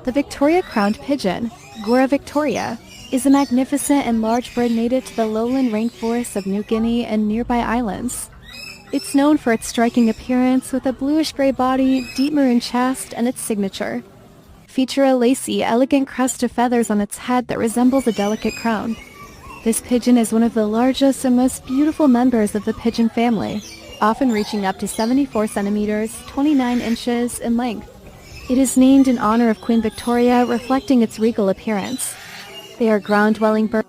The Victoria Crowned Pigeon, Gora victoria, is a magnificent and large bird native to the lowland rainforests of New Guinea and nearby islands. It's known for its striking appearance with a bluish-gray body, deep maroon chest, and its signature. Feature a lacy, elegant crest of feathers on its head that resembles a delicate crown. This pigeon is one of the largest and most beautiful members of the pigeon family, often reaching up to 74 centimeters, 29 inches in length. It is named in honor of Queen Victoria, reflecting its regal appearance. They are ground-dwelling birds.